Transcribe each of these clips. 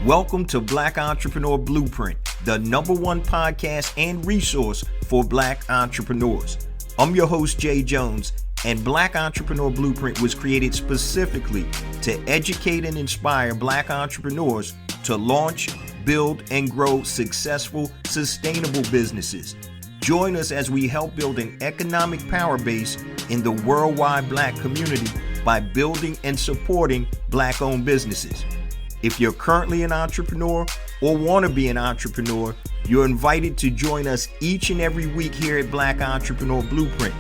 Welcome to Black Entrepreneur Blueprint, the #1 podcast and resource for Black entrepreneurs. I'm your host, Jay Jones, and Black Entrepreneur Blueprint was created specifically to educate and inspire Black entrepreneurs to launch, build, and grow successful, sustainable businesses. Join us as we help build an economic power base in the worldwide Black community by building and supporting Black-owned businesses. If you're currently an entrepreneur or want to be an entrepreneur, you're invited to join us each and every week here at Black Entrepreneur Blueprint.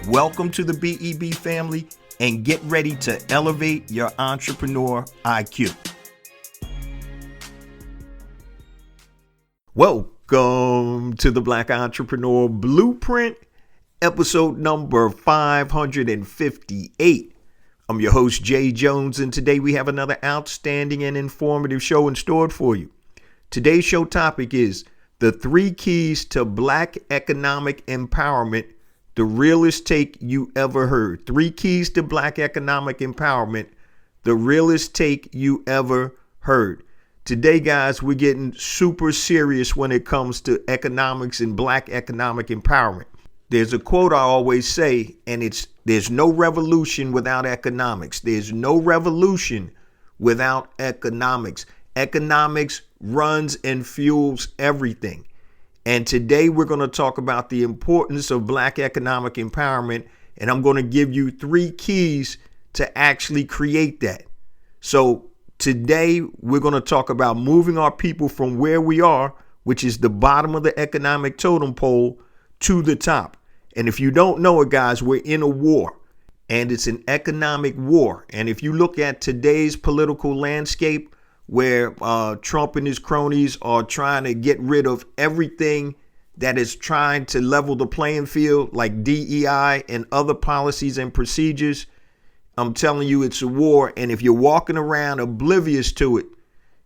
Welcome to the BEB family and get ready to elevate your entrepreneur IQ. Welcome to the Black Entrepreneur Blueprint, episode number 558. I'm your host, Jay Jones, and today we have another outstanding and informative show in store for you. Today's show topic is the 3 keys to Black economic empowerment, the realest take you ever heard. 3 keys to Black economic empowerment, the realest take you ever heard. Today, guys, we're getting super serious when it comes to economics and Black economic empowerment. There's a quote I always say, and it's, there's no revolution without economics. There's no revolution without economics. Economics runs and fuels everything. And today we're going to talk about the importance of Black economic empowerment, and I'm going to give you 3 keys to actually create that. So today we're going to talk about moving our people from where we are, which is the bottom of the economic totem pole, to the top. And if you don't know it, guys, we're in a war, and it's an economic war. And if you look at today's political landscape, where Trump and his cronies are trying to get rid of everything that is trying to level the playing field, like DEI and other policies and procedures, I'm telling you, it's a war. And if you're walking around oblivious to it,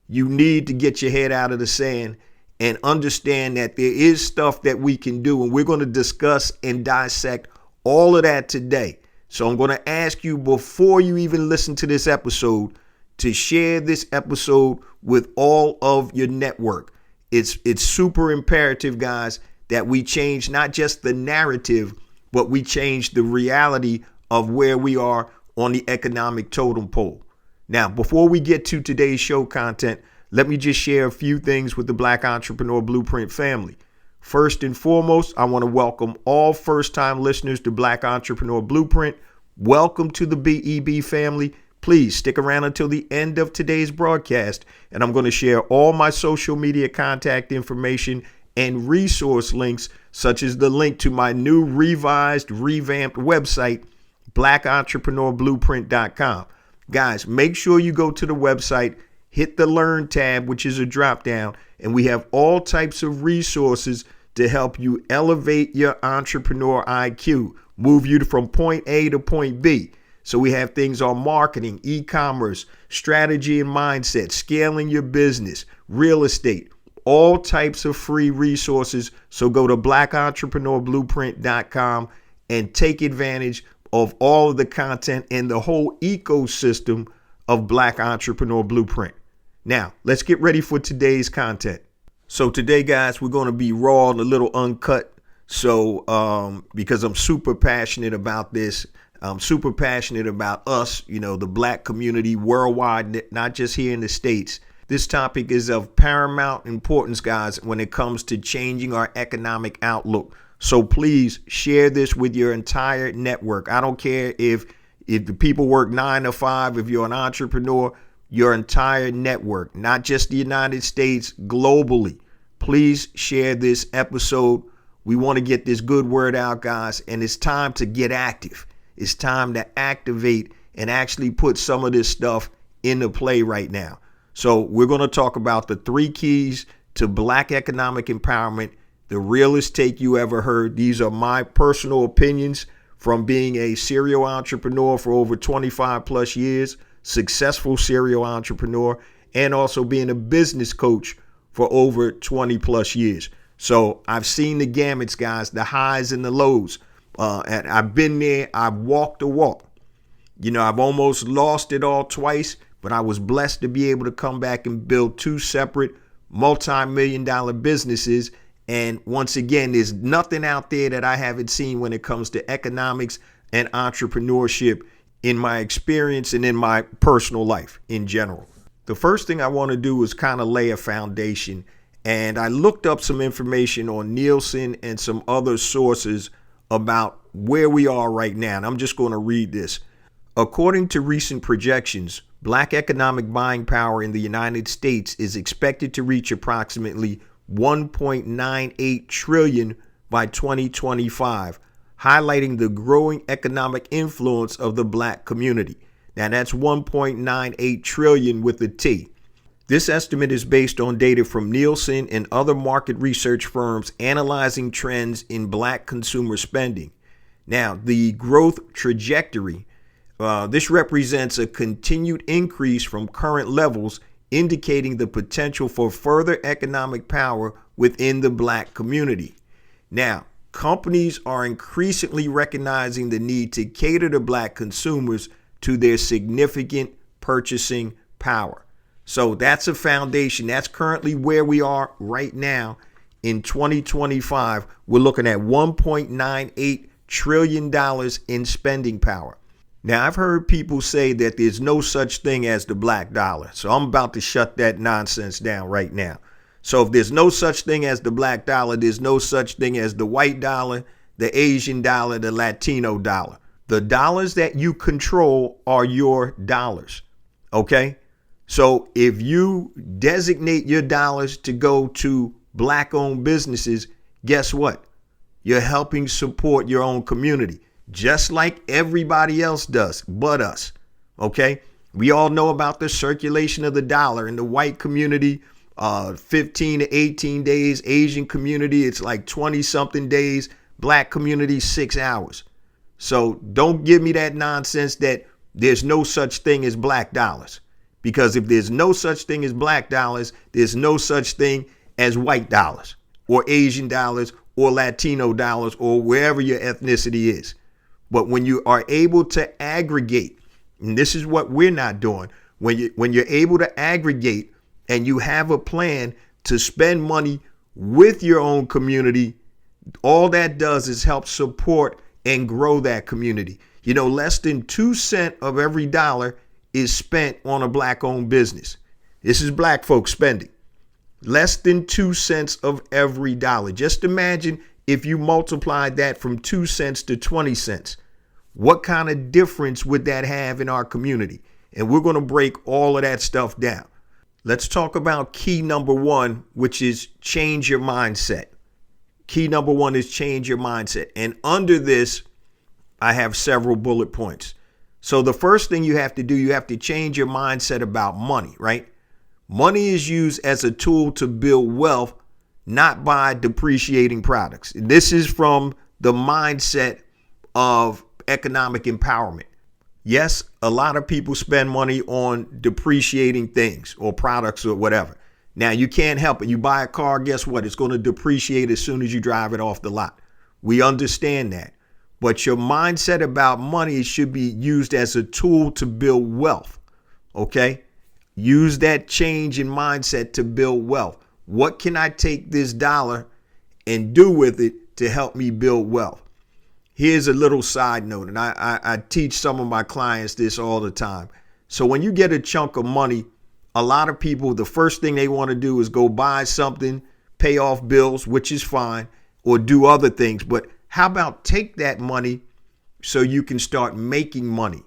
you need to get your head out of the sand and understand that there is stuff that we can do. And we're going to discuss and dissect all of that today. So I'm going to ask you, before you even listen to this episode, to share this episode with all of your network. It's super imperative, guys, that we change not just the narrative, but we change the reality of where we are on the economic totem pole. Now, before we get to today's show content, let me just share a few things with the Black Entrepreneur Blueprint family. First and foremost, I want to welcome all first-time listeners to Black Entrepreneur Blueprint. Welcome to the BEB family. Please stick around until the end of today's broadcast, and I'm going to share all my social media contact information and resource links, such as the link to my new revamped website, blackentrepreneurBlueprint.com. Guys, make sure you go to the website, hit the Learn tab, which is a drop down, and we have all types of resources to help you elevate your entrepreneur IQ, move you from point A to point B. So we have things on marketing, e-commerce, strategy and mindset, scaling your business, real estate, all types of free resources. So go to blackentrepreneurBlueprint.com and take advantage of all of the content and the whole ecosystem of Black Entrepreneur Blueprint. Now, let's get ready for today's content. So today, guys, we're going to be raw and a little uncut. So because I'm super passionate about this, I'm super passionate about us, the Black community worldwide, not just here in the States. This topic is of paramount importance, guys, when it comes to changing our economic outlook. So please share this with your entire network. I don't care if the people work 9 to 5, if you're an entrepreneur, your entire network, not just the United States, globally. Please share this episode. We want to get this good word out, guys, and it's time to get active. It's time to activate and actually put some of this stuff into play right now. So we're going to talk about the 3 keys to Black economic empowerment, the realest take you ever heard. These are my personal opinions from being a serial entrepreneur for over 25 plus years, successful serial entrepreneur, and also being a business coach for over 20 plus years. So I've seen the gamuts, guys, the highs and the lows. And I've been there. I've walked the walk. I've almost lost it all twice, but I was blessed to be able to come back and build two separate multi-million-dollar businesses. And once again, there's nothing out there that I haven't seen when it comes to economics and entrepreneurship in my experience and in my personal life in general. The first thing I want to do is kind of lay a foundation. And I looked up some information on Nielsen and some other sources about where we are right now. And I'm just going to read this. According to recent projections, Black economic buying power in the United States is expected to reach approximately $1.98 trillion by 2025, highlighting the growing economic influence of the Black community. Now that's 1.98 trillion with a T. This estimate is based on data from Nielsen and other market research firms analyzing trends in Black consumer spending. Now, the growth trajectory, this represents a continued increase from current levels, indicating the potential for further economic power within the Black community. Now, companies are increasingly recognizing the need to cater to Black consumers to their significant purchasing power. So that's a foundation. That's currently where we are right now in 2025. We're looking at $1.98 trillion in spending power. Now, I've heard people say that there's no such thing as the Black dollar. So I'm about to shut that nonsense down right now. So if there's no such thing as the Black dollar, there's no such thing as the white dollar, the Asian dollar, the Latino dollar. The dollars that you control are your dollars. Okay? So if you designate your dollars to go to Black-owned businesses, guess what? You're helping support your own community, just like everybody else does, but us. Okay? We all know about the circulation of the dollar in the white community, 15 to 18 days. Asian community, it's like 20 something days. Black community, 6 hours. So don't give me that nonsense that there's no such thing as Black dollars. Because if there's no such thing as Black dollars, there's no such thing as white dollars or Asian dollars or Latino dollars or wherever your ethnicity is. But when you are able to aggregate, and this is what we're not doing, when you're able to aggregate and you have a plan to spend money with your own community, all that does is help support and grow that community. You know, less than 2 cents of every dollar is spent on a Black-owned business. This is Black folks spending. Less than 2 cents of every dollar. Just imagine if you multiplied that from 2 cents to 20 cents. What kind of difference would that have in our community? And we're going to break all of that stuff down. Let's talk about key number one, which is change your mindset. Key number one is change your mindset. And under this, I have several bullet points. So the first thing you have to do, you have to change your mindset about money, right? Money is used as a tool to build wealth, not by depreciating products. This is from the mindset of economic empowerment. Yes, a lot of people spend money on depreciating things or products or whatever. Now, you can't help it. You buy a car, guess what? It's going to depreciate as soon as you drive it off the lot. We understand that. But your mindset about money should be used as a tool to build wealth. Okay? Use that change in mindset to build wealth. What can I take this dollar and do with it to help me build wealth? Here's a little side note, and I teach some of my clients this all the time. So when you get a chunk of money, a lot of people, the first thing they want to do is go buy something, pay off bills, which is fine, or do other things. But how about take that money so you can start making money?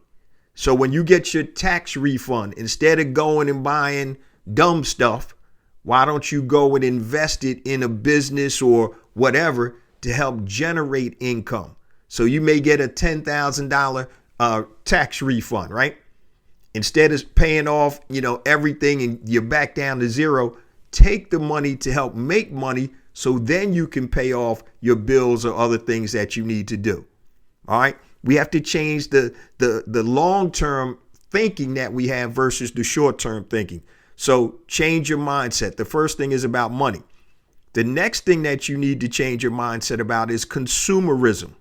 So when you get your tax refund, instead of going and buying dumb stuff, why don't you go and invest it in a business or whatever to help generate income? So you may get a $10,000 tax refund, right? Instead of paying off, everything and you're back down to zero, take the money to help make money so then you can pay off your bills or other things that you need to do. All right. We have to change the long-term thinking that we have versus the short-term thinking. So change your mindset. The first thing is about money. The next thing that you need to change your mindset about is consumerism.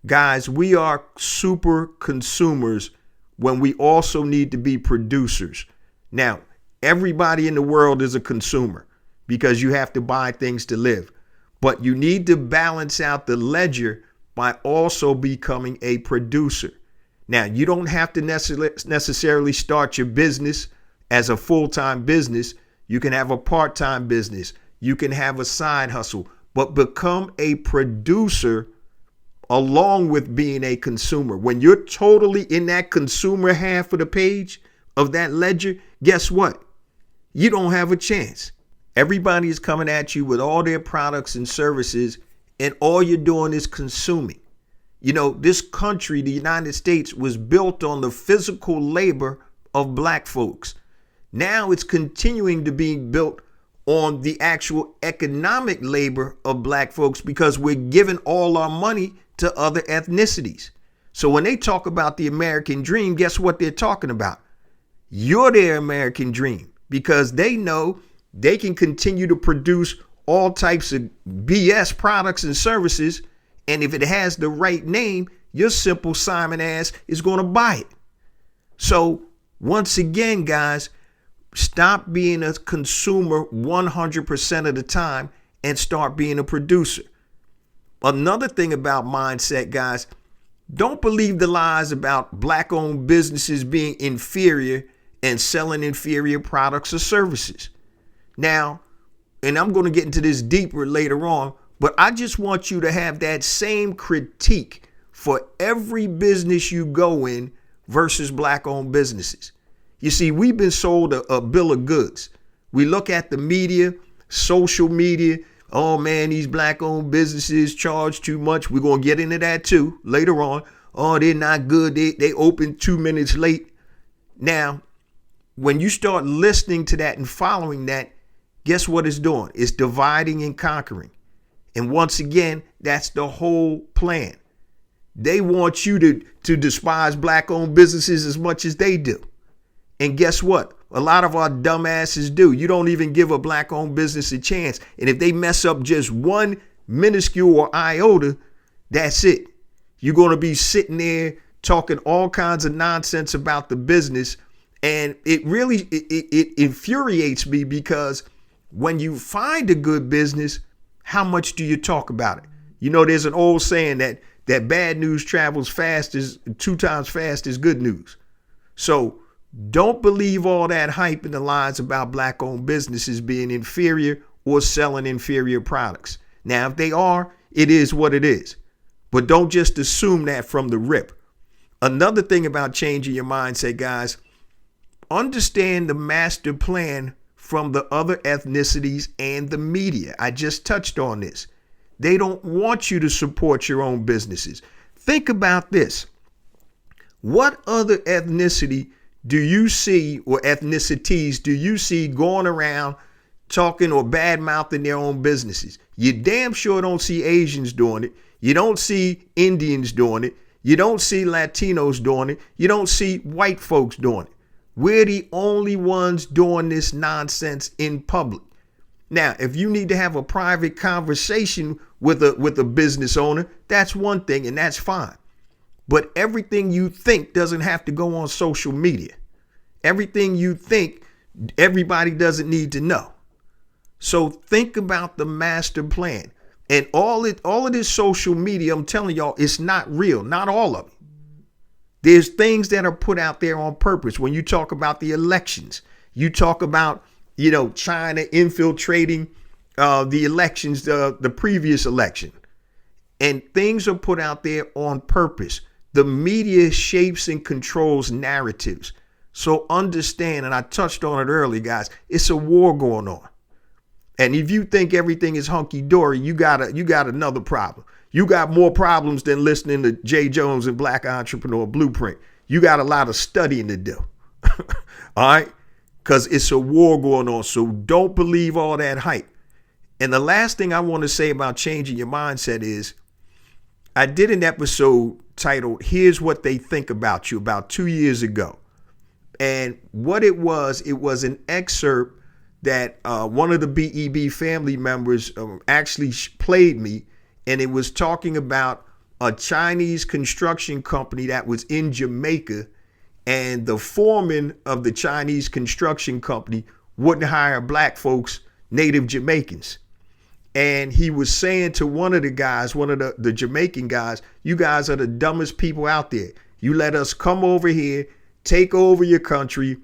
Guys, we are super consumers when we also need to be producers. Now, everybody in the world is a consumer because you have to buy things to live, but you need to balance out the ledger by also becoming a producer. Now, you don't have to necessarily start your business as a full-time business. You can have a part-time business. You can have a side hustle, but become a producer along with being a consumer. When you're totally in that consumer half of the page of that ledger, guess what? You don't have a chance. Everybody is coming at you with all their products and services, and all you're doing is consuming. You know, this country, the United States, was built on the physical labor of black folks. Now it's continuing to be built on the actual economic labor of black folks because we're giving all our money to other ethnicities. So when they talk about the American dream, guess what they're talking about? You're their American dream because they know they can continue to produce all types of BS products and services. And if it has the right name, your simple Simon ass is going to buy it. So once again, guys, stop being a consumer 100% of the time and start being a producer. Another thing about mindset, guys, don't believe the lies about black-owned businesses being inferior and selling inferior products or services. Now, and I'm going to get into this deeper later on, but I just want you to have that same critique for every business you go in versus black-owned businesses. You see, we've been sold a bill of goods. We look at the media, social media. Oh, man, these black-owned businesses charge too much. We're going to get into that, too, later on. Oh, they're not good. They open 2 minutes late. Now, when you start listening to that and following that, guess what it's doing? It's dividing and conquering. And once again, that's the whole plan. They want you to despise black-owned businesses as much as they do. And guess what? A lot of our dumbasses do. You don't even give a black-owned business a chance. And if they mess up just one minuscule iota, that's it. You're going to be sitting there talking all kinds of nonsense about the business. And it really it infuriates me because when you find a good business, how much do you talk about it? You know, there's an old saying that bad news travels fast as 2 times fast as good news. So don't believe all that hype and the lies about black-owned businesses being inferior or selling inferior products. Now, if they are, it is what it is. But don't just assume that from the rip. Another thing about changing your mindset, guys, understand the master plan from the other ethnicities and the media. I just touched on this. They don't want you to support your own businesses. Think about this. What other ethnicity do you see, or ethnicities do you see going around talking or bad mouthing their own businesses? You damn sure don't see Asians doing it. You don't see Indians doing it. You don't see Latinos doing it. You don't see white folks doing it. We're the only ones doing this nonsense in public. Now, if you need to have a private conversation with a business owner, that's one thing, and that's fine. But everything you think doesn't have to go on social media. Everything you think, everybody doesn't need to know. So think about the master plan. And all of this social media, I'm telling y'all, it's not real. Not all of it. There's things that are put out there on purpose. When you talk about the elections, you talk about, China infiltrating the elections, the previous election. And things are put out there on purpose. The media shapes and controls narratives. So understand, and I touched on it earlier, guys, it's a war going on. And if you think everything is hunky-dory, you got another problem. You got more problems than listening to Jay Jones and Black Entrepreneur Blueprint. You got a lot of studying to do. All right? Because it's a war going on. So don't believe all that hype. And the last thing I want to say about changing your mindset is I did an episode titled Here's What They Think About You about 2 years ago. And what it was an excerpt that one of the BEB family members actually played me. And it was talking about a Chinese construction company that was in Jamaica. and the foreman of the Chinese construction company wouldn't hire black folks, native Jamaicans. And he was saying to one of the guys, one of the Jamaican guys, you guys are the dumbest people out there. You let us come over here, take over your country,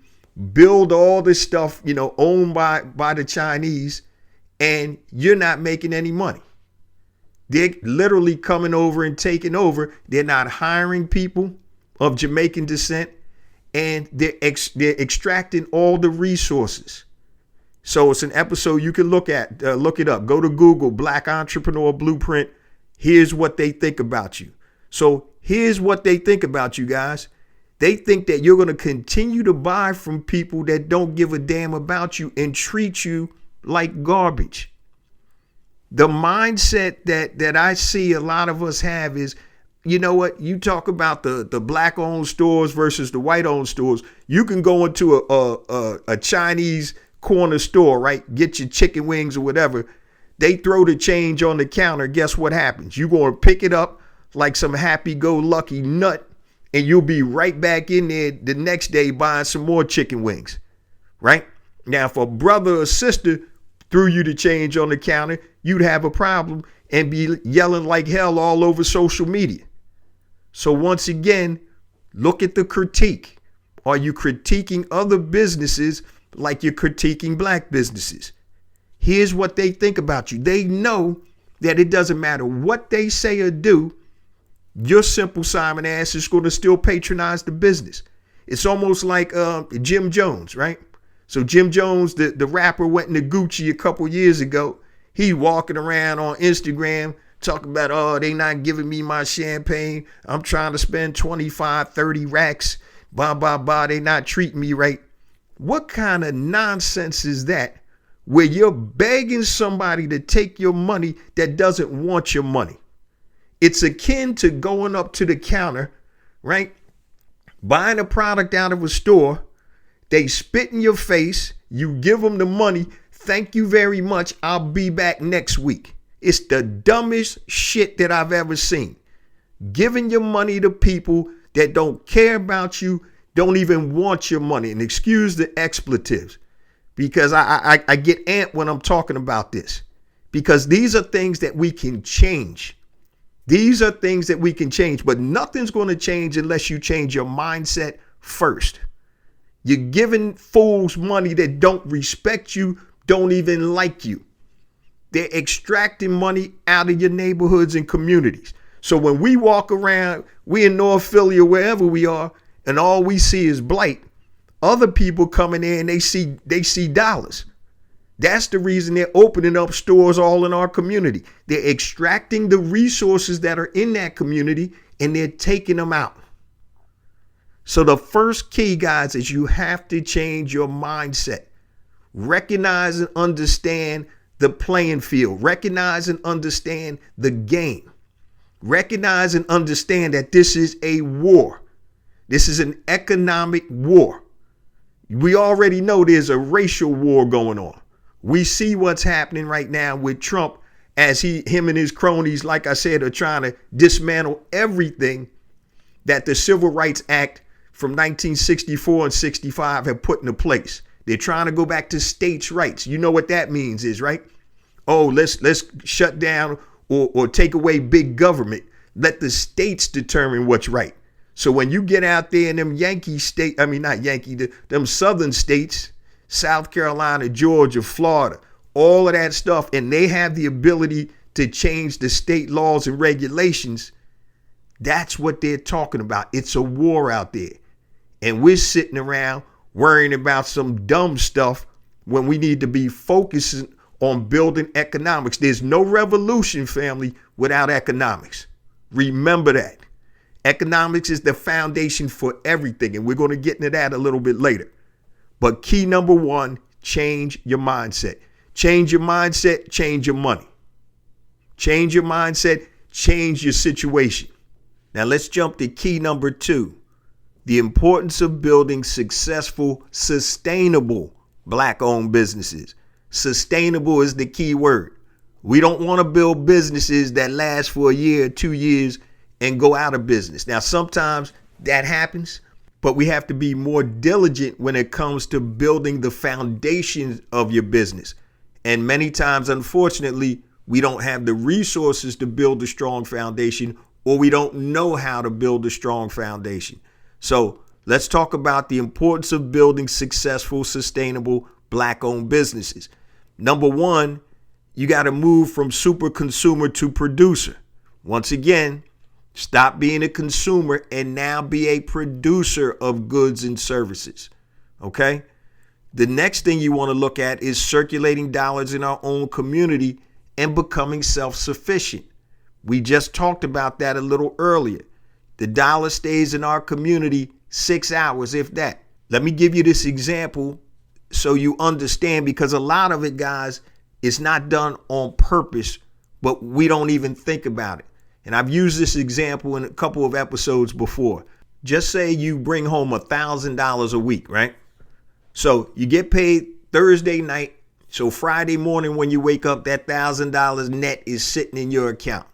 build all this stuff, owned by the Chinese, and you're not making any money. They're literally coming over and taking over. They're not hiring people of Jamaican descent, and they're extracting all the resources. So it's an episode you can look at, look it up. Go to Google, Black Entrepreneur Blueprint. Here's what they think about you. So here's what they think about you guys. They think that you're going to continue to buy from people that don't give a damn about you and treat you like garbage. The mindset that I see a lot of us have is, you know what? You talk about the black owned stores versus the white owned stores. You can go into a Chinese corner store, right? Get your chicken wings or whatever. They throw the change on the counter. Guess what happens? You're going to pick it up like some happy-go-lucky nut, and you'll be right back in there the next day buying some more chicken wings, right? Now, if a brother or sister threw you the change on the counter, you'd have a problem and be yelling like hell all over social media. So once again, look at the critique. Are you critiquing other businesses like you're critiquing black businesses? Here's what they think about you. They know that it doesn't matter what they say or do, your Simple Simon ass is going to still patronize the business. It's almost like Jim Jones, right? So Jim Jones, the rapper, went into Gucci a couple years ago. He walking around on Instagram talking about, oh, they not giving me my champagne. I'm trying to spend 25, 30 racks. Blah, blah, blah. They not treating me right. What kind of nonsense is that where you're begging somebody to take your money that doesn't want your money? It's akin to going up to the counter, right? Buying a product out of a store. They spit in your face. You give them the money. Thank you very much. I'll be back next week. It's the dumbest shit that I've ever seen. Giving your money to people that don't care about you, don't even want your money. And excuse the expletives, because I get amped when I'm talking about this, because these are things that we can change. These are things that we can change, but nothing's going to change unless you change your mindset first. You're giving fools money that don't respect you, don't even like you. They're extracting money out of your neighborhoods and communities. So when we walk around, we in North Philly or wherever we are, and all we see is blight, other people coming in, they see dollars. That's the reason they're opening up stores all in our community. They're extracting the resources that are in that community and they're taking them out. So the first key, guys, is you have to change your mindset. Recognize and understand the playing field. Recognize and understand the game. Recognize and understand that this is a war. This is an economic war. We already know there's a racial war going on. We see what's happening right now with Trump as him and his cronies, like I said, are trying to dismantle everything that the Civil Rights Act from 1964 and 65 have put into place. They're trying to go back to states' rights. You know what that means is, right? Oh, let's shut down or take away big government. Let the states determine what's right. So when you get out there in them them southern states, South Carolina, Georgia, Florida, all of that stuff, and they have the ability to change the state laws and regulations, that's what they're talking about. It's a war out there. And we're sitting around worrying about some dumb stuff when we need to be focusing on building economics. There's no revolution, family, without economics. Remember that. Economics is the foundation for everything, and we're going to get into that a little bit later. But key number one, change your mindset. Change your mindset, change your money. Change your mindset, change your situation. Now let's jump to key number two, the importance of building successful, sustainable Black-owned businesses. Sustainable is the key word. We don't want to build businesses that last for a year, 2 years, and go out of business. Now, sometimes that happens, but we have to be more diligent when it comes to building the foundation of your business. And many times, unfortunately, we don't have the resources to build a strong foundation, or we don't know how to build a strong foundation. So let's talk about the importance of building successful, sustainable, Black-owned businesses. Number one, you got to move from super consumer to producer. Once again, stop being a consumer and now be a producer of goods and services. Okay? The next thing you want to look at is circulating dollars in our own community and becoming self-sufficient. We just talked about that a little earlier. The dollar stays in our community 6 hours, if that. Let me give you this example so you understand, because a lot of it, guys, is not done on purpose, but we don't even think about it. And I've used this example in a couple of episodes before. Just say you bring home $1,000 a week, right? So you get paid Thursday night. So Friday morning when you wake up, that $1,000 net is sitting in your account.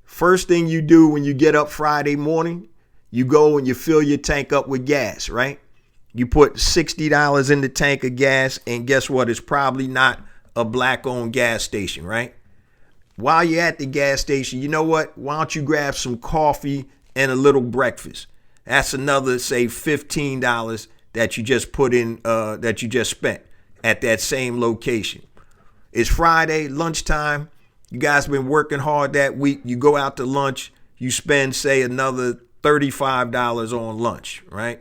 First thing you do when you get up Friday morning, you go and you fill your tank up with gas, right? You put $60 in the tank of gas, and guess what? It's probably not a Black-owned gas station, right? While you're at the gas station, you know what? Why don't you grab some coffee and a little breakfast? That's another, say, $15 that you just put in, that you just spent at that same location. It's Friday, lunchtime. You guys been working hard that week. You go out to lunch. You spend, say, another $35 on lunch, right?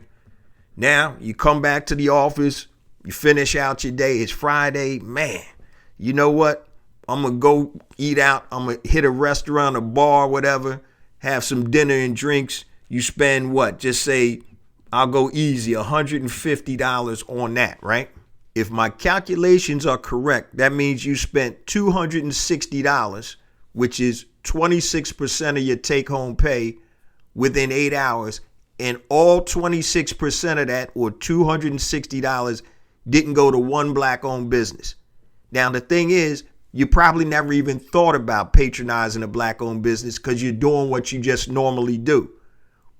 Now, you come back to the office. You finish out your day. It's Friday. Man, you know what? I'm going to go eat out. I'm going to hit a restaurant, a bar, whatever, have some dinner and drinks. You spend what? Just say, I'll go easy, $150 on that, right? If my calculations are correct, that means you spent $260, which is 26% of your take-home pay within 8 hours, and all 26% of that, or $260, didn't go to one Black-owned business. Now, the thing is, you probably never even thought about patronizing a Black-owned business because you're doing what you just normally do.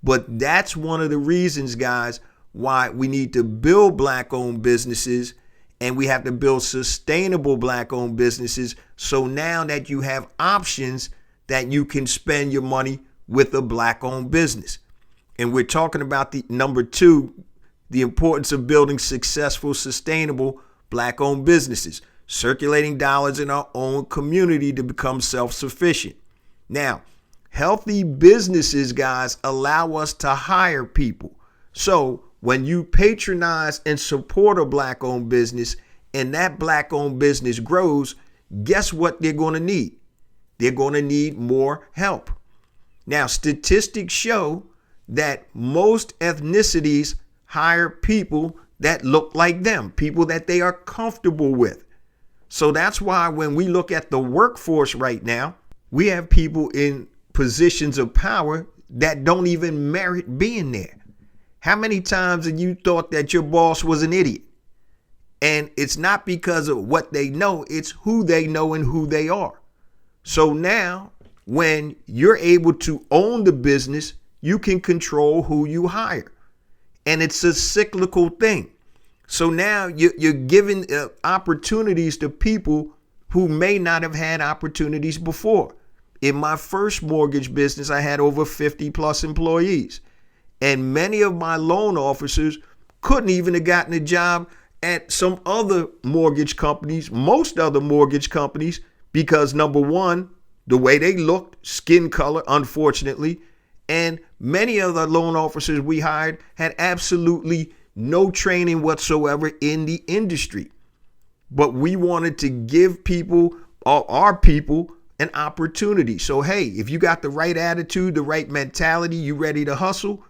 But that's one of the reasons, guys, why we need to build Black-owned businesses, and we have to build sustainable Black-owned businesses. So now that you have options that you can spend your money with a Black-owned business. And we're talking about the number two, the importance of building successful, sustainable Black-owned businesses, circulating dollars in our own community to become self-sufficient. Now, healthy businesses, guys, allow us to hire people. So when you patronize and support a Black-owned business and that Black-owned business grows, guess what they're going to need? They're going to need more help. Now, statistics show that most ethnicities hire people that look like them, people that they are comfortable with. So that's why when we look at the workforce right now, we have people in positions of power that don't even merit being there. How many times have you thought that your boss was an idiot? And it's not because of what they know, it's who they know and who they are. So now, when you're able to own the business, you can control who you hire. And it's a cyclical thing. So now you're giving opportunities to people who may not have had opportunities before. In my first mortgage business, I had over 50 plus employees. And many of my loan officers couldn't even have gotten a job at some other mortgage companies, most other mortgage companies, because number one, the way they looked, skin color, unfortunately, and many of the loan officers we hired had absolutely no training whatsoever in the industry. But we wanted to give people, our people, an opportunity. So, hey, if you got the right attitude, the right mentality, you ready to hustle,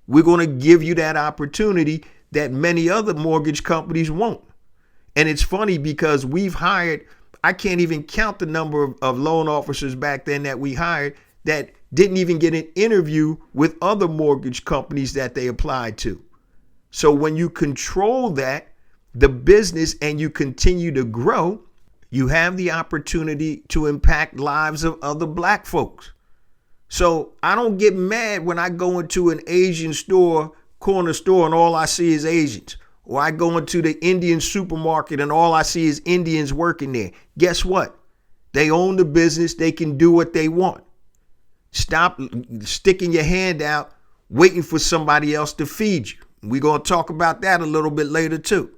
we're going to give you that opportunity that many other mortgage companies won't. And it's funny because we've hired, I can't even count the number of loan officers back then that we hired that didn't even get an interview with other mortgage companies that they applied to. So when you control that, the business, and you continue to grow, you have the opportunity to impact lives of other Black folks. So I don't get mad when I go into an Asian store corner store and all I see is Asians. Or I go into the Indian supermarket and all I see is Indians working there. Guess what? They own the business. They can do what they want. Stop sticking your hand out, waiting for somebody else to feed you. We're going to talk about that a little bit later too.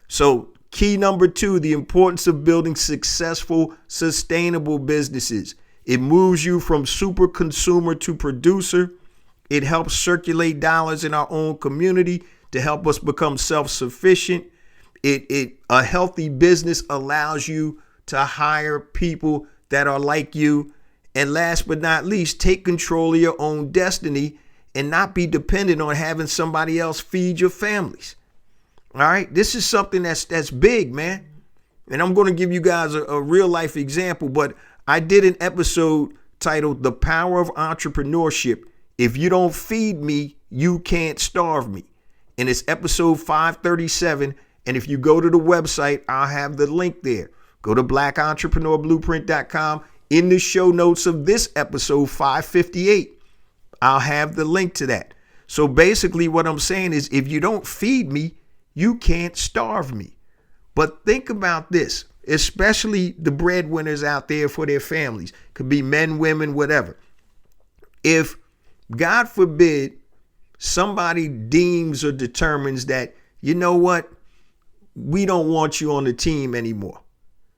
So key number 2, the importance of building successful, sustainable businesses. It moves you from super consumer to producer. It helps circulate dollars in our own community to help us become self-sufficient. A healthy business allows you to hire people that are like you. And last but not least, take control of your own destiny and not be dependent on having somebody else feed your families. All right. This is something that's big, man. And I'm going to give you guys a real life example, but I did an episode titled The Power of Entrepreneurship. If you don't feed me, you can't starve me. And it's episode 537. And if you go to the website, I'll have the link there. Go to blackentrepreneurblueprint.com. In the show notes of this episode 558, I'll have the link to that. So basically what I'm saying is if you don't feed me, you can't starve me. But think about this, especially the breadwinners out there for their families. Could be men, women, whatever. If, God forbid, somebody deems or determines that, you know what, we don't want you on the team anymore,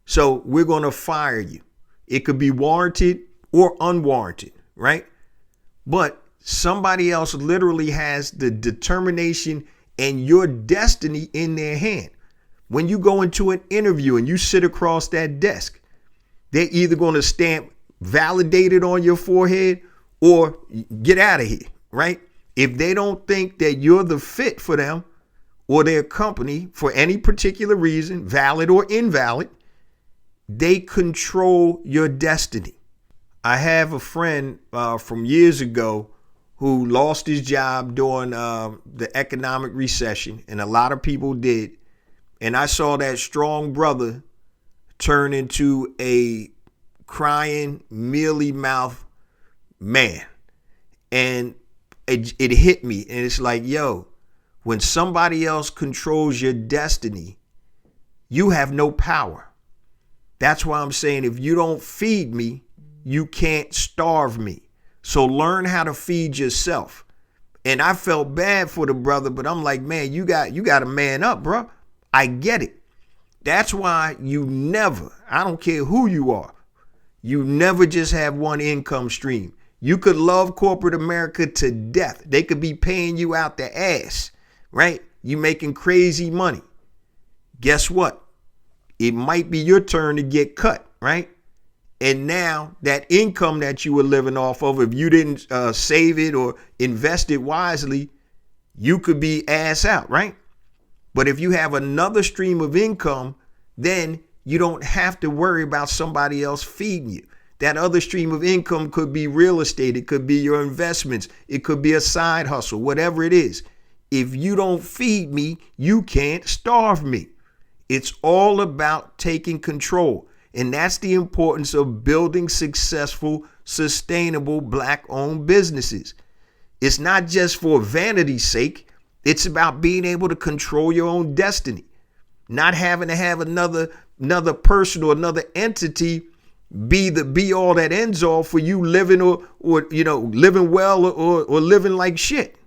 so we're going to fire you. It could be warranted or unwarranted, right? But somebody else literally has the determination and your destiny in their hand. When you go into an interview and you sit across that desk, they're either going to stamp validated on your forehead or get out of here, right? If they don't think that you're the fit for them or their company for any particular reason, valid or invalid, they control your destiny. I have a friend from years ago who lost his job during the economic recession, and a lot of people did. And I saw that strong brother turn into a crying, mealy-mouthed man. And it hit me. And it's like, yo, when somebody else controls your destiny, you have no power. That's why I'm saying if you don't feed me, you can't starve me. So learn how to feed yourself. And I felt bad for the brother, but I'm like, man, you got to man up, bro. I get it. That's why you never, I don't care who you are, you never just have one income stream. You could love corporate America to death. They could be paying you out the ass, right? You making crazy money. Guess what? It might be your turn to get cut, right? And now that income that you were living off of, if you didn't save it or invest it wisely, you could be ass out, right? But if you have another stream of income, then you don't have to worry about somebody else feeding you. That other stream of income could be real estate. It could be your investments. It could be a side hustle, whatever it is. If you don't feed me, you can't starve me. It's all about taking control. And that's the importance of building successful, sustainable Black-owned businesses. It's not just for vanity's sake. It's about being able to control your own destiny, not having to have another person or another entity be the be all that ends all for you living or living well or living like shit.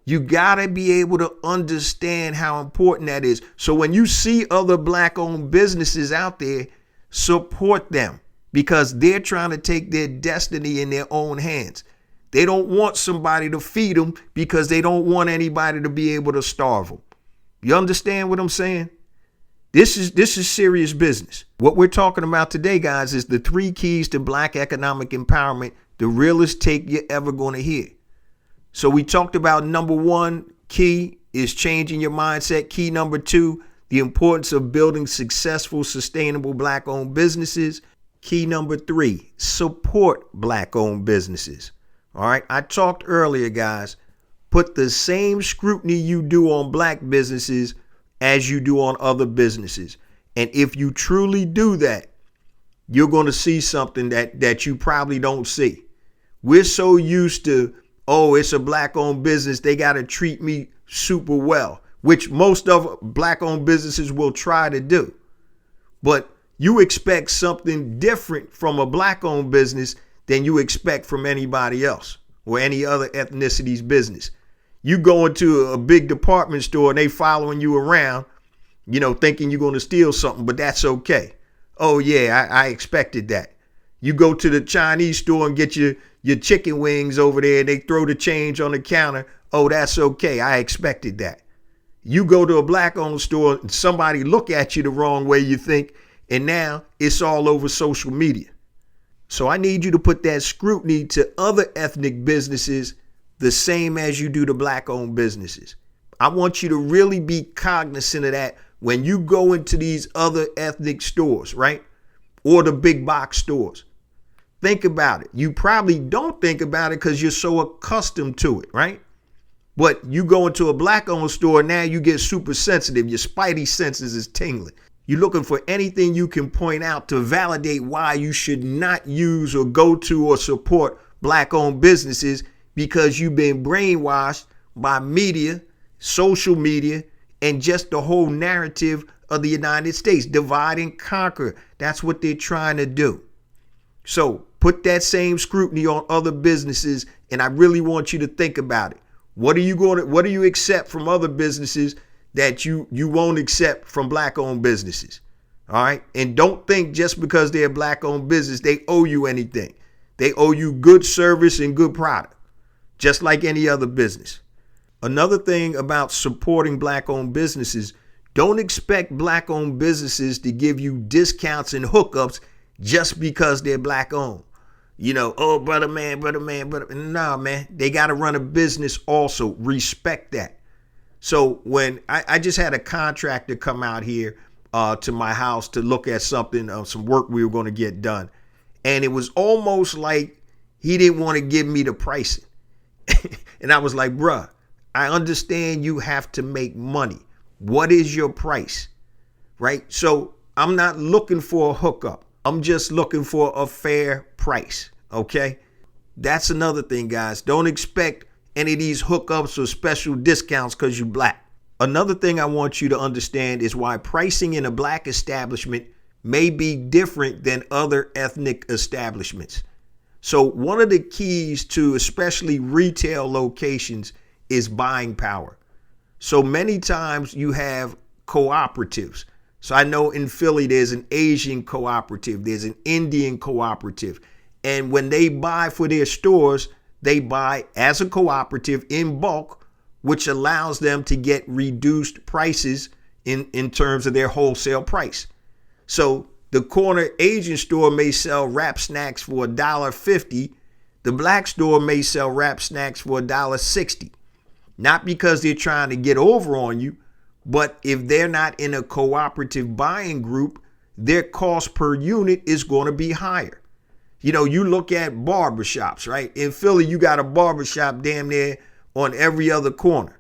You gotta be able to understand how important that is. So when you see other Black-owned businesses out there, support them because they're trying to take their destiny in their own hands. They don't want somebody to feed them because they don't want anybody to be able to starve them. You understand what I'm saying? This is serious business. What we're talking about today, guys, is the 3 keys to Black economic empowerment, the realest take you're ever going to hear. So we talked about number 1 key is changing your mindset. Key number 2, the importance of building successful, sustainable Black-owned businesses. Key number 3, support Black-owned businesses. All right. I talked earlier, guys, put the same scrutiny you do on Black businesses as you do on other businesses. And if you truly do that, you're going to see something that you probably don't see. We're so used to oh, it's a black owned business, they got to treat me super well, which most of black owned businesses will try to do. But you expect something different from a black owned business than you expect from anybody else or any other ethnicity's business. You go into a big department store and they following you around, thinking you're going to steal something, but that's okay. Oh yeah, I expected that. You go to the Chinese store and get your chicken wings over there and they throw the change on the counter. Oh, that's okay. I expected that. You go to a black owned store and somebody look at you the wrong way, you think, and now it's all over social media. So I need you to put that scrutiny to other ethnic businesses the same as you do to black owned businesses. I want you to really be cognizant of that when you go into these other ethnic stores, right? Or the big box stores. Think about it. You probably don't think about it because you're so accustomed to it, right? But you go into a black owned store, now you get super sensitive. Your spidey senses is tingling. You're looking for anything you can point out to validate why you should not use or go to or support black owned businesses, because you've been brainwashed by media, social media, and just the whole narrative of the United States. Divide and conquer. That's what they're trying to do. So put that same scrutiny on other businesses, and I really want you to think about it. What do you accept from other businesses that you won't accept from black owned businesses? All right. And don't think just because they're a black owned business, they owe you anything. They owe you good service and good product, just like any other business. Another thing about supporting black owned businesses, don't expect black owned businesses to give you discounts and hookups just because they're black owned. Oh, brother man. Nah, man, they got to run a business also. Respect that. So when I just had a contractor come out here to my house to look at something, some work we were going to get done. And it was almost like he didn't want to give me the pricing. And I was like, bruh, I understand you have to make money. What is your price? Right? So I'm not looking for a hookup. I'm just looking for a fair price. Okay? That's another thing, guys. Don't expect any of these hookups or special discounts because you're black. Another thing I want you to understand is why pricing in a black establishment may be different than other ethnic establishments. So one of the keys to especially retail locations is buying power. So many times you have cooperatives. So I know in Philly, there's an Asian cooperative, there's an Indian cooperative. And when they buy for their stores, they buy as a cooperative in bulk, which allows them to get reduced prices in terms of their wholesale price. So the corner Asian store may sell wrap snacks for $1.50. The black store may sell wrap snacks for $1.60. Not because they're trying to get over on you, but if they're not in a cooperative buying group, their cost per unit is going to be higher. You look at barbershops, right? In Philly, you got a barbershop damn near on every other corner.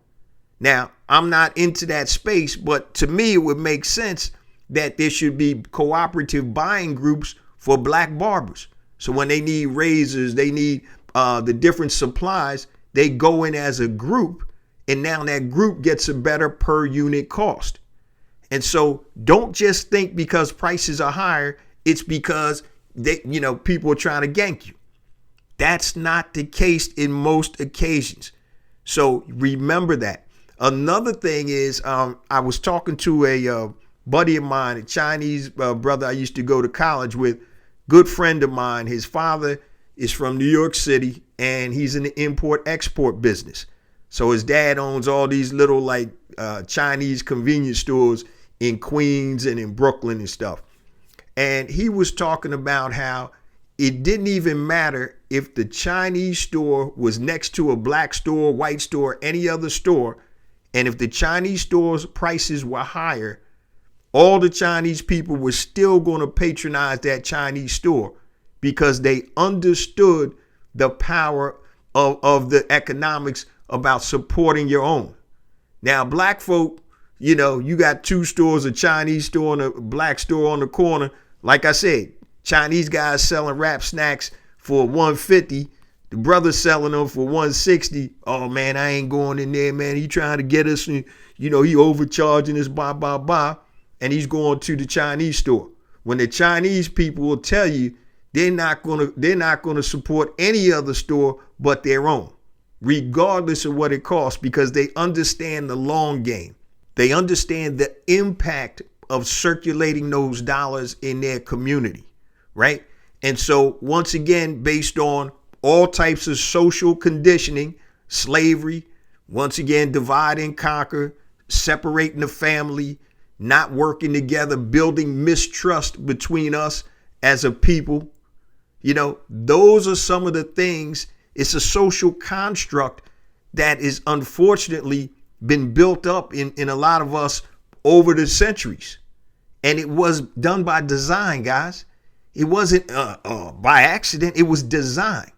Now, I'm not into that space, but to me, it would make sense that there should be cooperative buying groups for black barbers. So when they need razors, they need the different supplies, they go in as a group, and now that group gets a better per unit cost. And so don't just think because prices are higher, it's because people are trying to gank you. That's not the case in most occasions. So remember that. Another thing is, I was talking to a buddy of mine, a Chinese brother I used to go to college with, good friend of mine. His father is from New York City and he's in the import-export business. So his dad owns all these little Chinese convenience stores in Queens and in Brooklyn and stuff. And he was talking about how it didn't even matter if the Chinese store was next to a black store, white store, any other store. And if the Chinese store's prices were higher, all the Chinese people were still going to patronize that Chinese store because they understood the power of the economics about supporting your own. Now, black folk, you got two stores, a Chinese store and a black store on the corner. Like I said, Chinese guys selling wrap snacks for $1.50. The brother selling them for 160. Oh man, I ain't going in there, man. He trying to get us, he overcharging us, blah, blah, blah. And he's going to the Chinese store. When the Chinese people will tell you they're not gonna support any other store but their own, regardless of what it costs, because they understand the long game. They understand the impact of circulating those dollars in their community, right? And so once again, based on all types of social conditioning, slavery, once again, divide and conquer, separating the family, not working together, building mistrust between us as a people. Those are some of the things. It's a social construct that is unfortunately been built up in a lot of us over the centuries. And it was done by design, guys. It wasn't by accident. It was designed.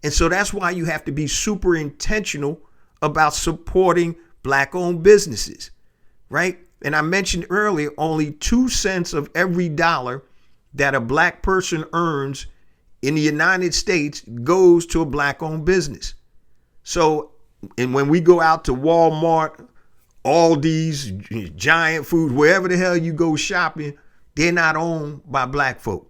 And so that's why you have to be super intentional about supporting Black-owned businesses, right? And I mentioned earlier, only 2 cents of every dollar that a Black person earns in the United States goes to a Black-owned business. So, and when we go out to Walmart, Aldi's, Giant Food, wherever the hell you go shopping, they're not owned by Black folk.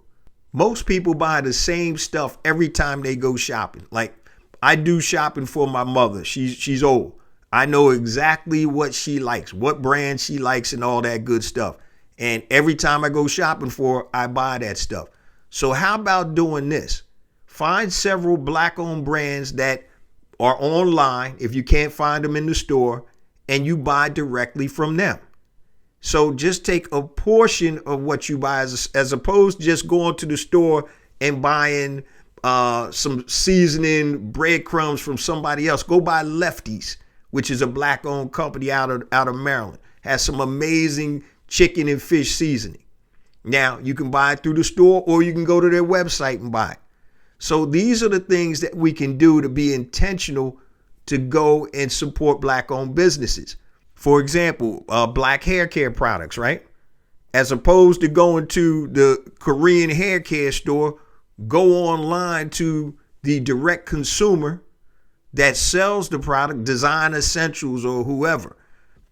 Most people buy the same stuff every time they go shopping. Like, I do shopping for my mother. She's old. I know exactly what she likes, what brand she likes, and all that good stuff. And every time I go shopping for her, I buy that stuff. So how about doing this? Find several Black-owned brands that are online, if you can't find them in the store, and you buy directly from them. So just take a portion of what you buy as opposed to just going to the store and buying some seasoning, breadcrumbs from somebody else. Go buy Lefty's, which is a Black-owned company out of Maryland. Has some amazing chicken and fish seasoning. Now, you can buy it through the store or you can go to their website and buy it. So these are the things that we can do to be intentional to go and support Black-owned businesses. For example, Black hair care products, right? As opposed to going to the Korean hair care store, go online to the direct consumer that sells the product, Design Essentials or whoever,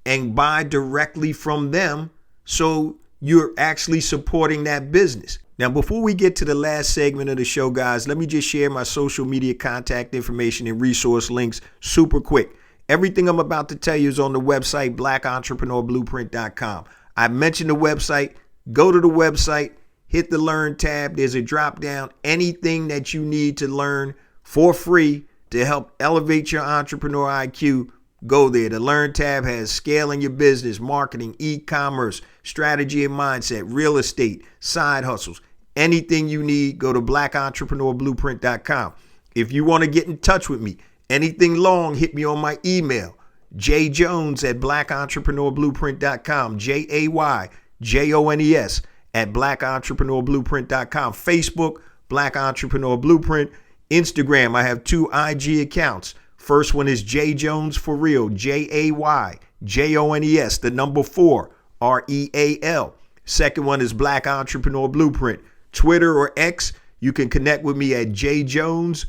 and buy directly from them so you're actually supporting that business. Now, before we get to the last segment of the show, guys, let me just share my social media contact information and resource links super quick. Everything I'm about to tell you is on the website, blackentrepreneurblueprint.com. I mentioned the website. Go to the website, hit the Learn tab. There's a drop down. Anything that you need to learn for free to help elevate your entrepreneur IQ, go there. The Learn tab has scaling your business, marketing, e-commerce, strategy and mindset, real estate, side hustles. Anything you need, go to blackentrepreneurblueprint.com. If you want to get in touch with me, anything long, hit me on my email, jjones@blackentrepreneurblueprint.com, JAYJONES @blackentrepreneurblueprint.com. Facebook, Black Entrepreneur Blueprint. Instagram, I have 2 IG accounts. First one is J Jones for real, JAYJONES, the number 4, REAL. Second one is Black Entrepreneur Blueprint. Twitter or X, you can connect with me at jjones001,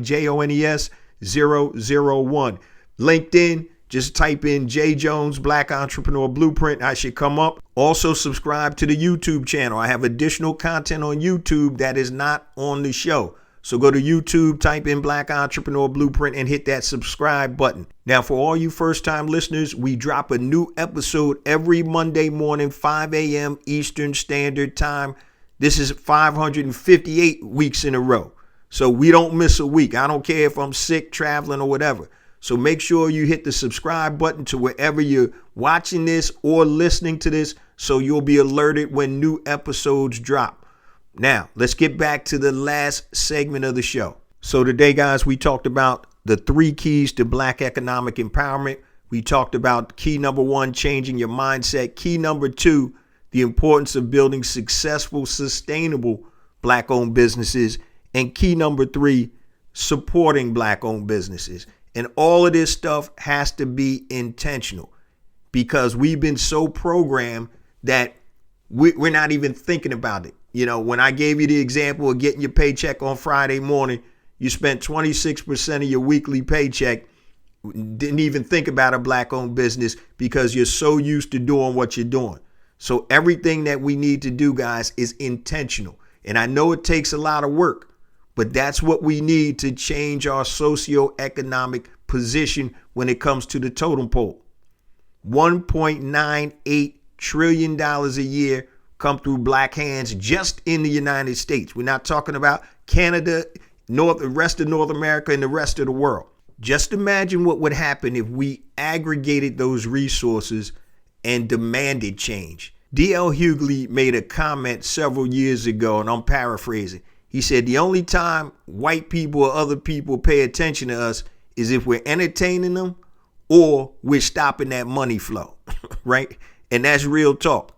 JAYJONES 001. LinkedIn, just type in J Jones Black Entrepreneur Blueprint. I should come up. Also subscribe to the YouTube channel. I have additional content on YouTube that is not on the show. So go to YouTube, type in Black Entrepreneur Blueprint and hit that subscribe button. Now, for all you first-time listeners, we drop a new episode every Monday morning, 5 a.m. Eastern Standard Time. This is 558 weeks in a row. So we don't miss a week. I don't care if I'm sick, traveling, or whatever. So make sure you hit the subscribe button to wherever you're watching this or listening to this so you'll be alerted when new episodes drop. Now, let's get back to the last segment of the show. So today, guys, we talked about the 3 keys to Black economic empowerment. We talked about key number 1, changing your mindset. Key number 2, the importance of building successful, sustainable Black-owned businesses. And key number 3, supporting Black-owned businesses. And all of this stuff has to be intentional because we've been so programmed that we're not even thinking about it. When I gave you the example of getting your paycheck on Friday morning, you spent 26% of your weekly paycheck, didn't even think about a black-owned business because you're so used to doing what you're doing. So everything that we need to do, guys, is intentional. And I know it takes a lot of work, but that's what we need to change our socioeconomic position when it comes to the totem pole. $1.98 trillion a year come through black hands just in the United States. We're not talking about Canada, the rest of North America, and the rest of the world. Just imagine what would happen if we aggregated those resources and demanded change. D.L. Hughley made a comment several years ago, and I'm paraphrasing. He said, the only time white people or other people pay attention to us is if we're entertaining them or we're stopping that money flow, right? And that's real talk.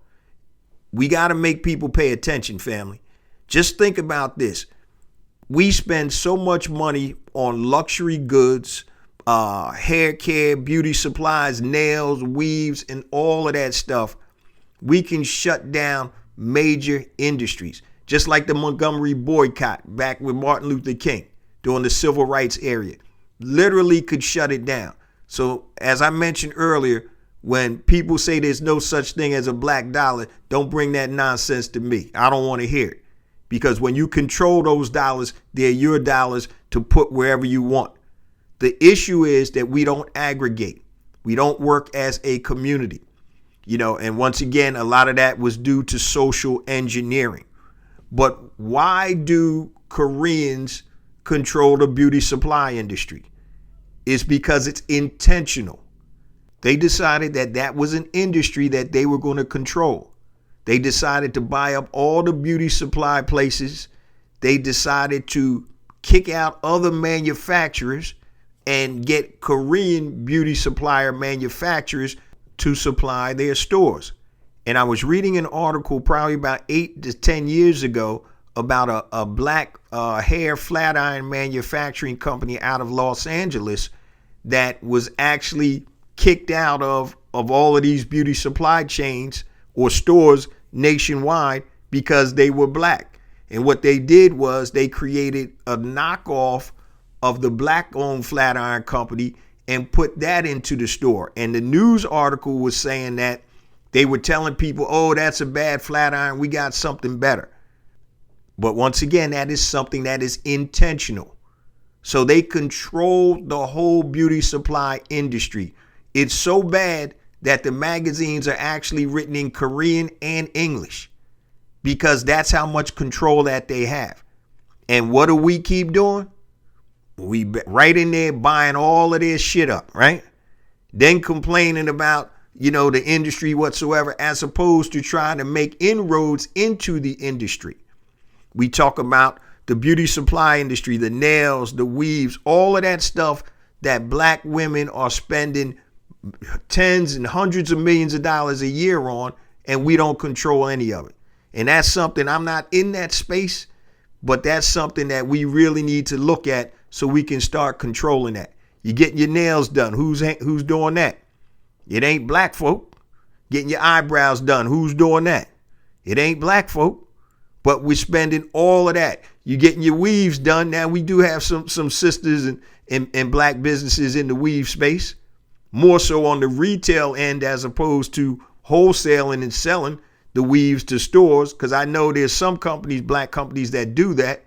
We got to make people pay attention, family. Just think about this. We spend so much money on luxury goods, hair care, beauty supplies, nails, weaves, and all of that stuff. We can shut down major industries, just like the Montgomery boycott back with Martin Luther King during the civil rights era. Literally could shut it down. So as I mentioned earlier, when people say there's no such thing as a black dollar, don't bring that nonsense to me. I don't want to hear it. Because when you control those dollars, they're your dollars to put wherever you want. The issue is that we don't aggregate. We don't work as a community. And once again, a lot of that was due to social engineering. But why do Koreans control the beauty supply industry? It's because it's intentional. They decided that that was an industry that they were going to control. They decided to buy up all the beauty supply places. They decided to kick out other manufacturers and get Korean beauty supplier manufacturers to supply their stores. And I was reading an article probably about 8 to 10 years ago about a black hair flat iron manufacturing company out of Los Angeles that was actually kicked out of all of these beauty supply chains or stores nationwide because they were black. And what they did was they created a knockoff of the black-owned flat iron company and put that into the store. And the news article was saying that they were telling people, oh, that's a bad flat iron. We got something better. But once again, that is something that is intentional. So they control the whole beauty supply industry. It's so bad that the magazines are actually written in Korean and English because that's how much control that they have. And what do we keep doing? We right in there buying all of their shit up, right? Then complaining about, the industry whatsoever, as opposed to trying to make inroads into the industry. We talk about the beauty supply industry, the nails, the weaves, all of that stuff that black women are spending tens and hundreds of millions of dollars a year on, and we don't control any of it. And that's something, I'm not in that space, but that's something that we really need to look at so we can start controlling that. You're getting your nails done. Who's doing that? It ain't black folk. Getting your eyebrows done. Who's doing that? It ain't black folk. But we're spending all of that. You're getting your weaves done. Now we do have some sisters and black businesses in the weave space. More so on the retail end as opposed to wholesaling and selling the weaves to stores. Because I know there's some companies, black companies, that do that.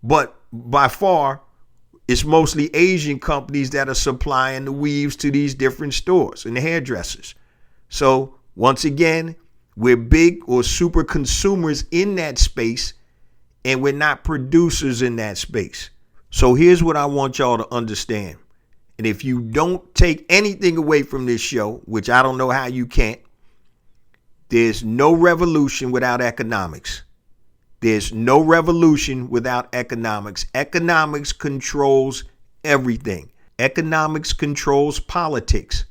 But by far, it's mostly Asian companies that are supplying the weaves to these different stores and the hairdressers. So once again, we're big or super consumers in that space, and we're not producers in that space. So here's what I want y'all to understand. And if you don't take anything away from this show, which I don't know how you can't, there's no revolution without economics. There's no revolution without economics. Economics controls everything. Economics controls politics.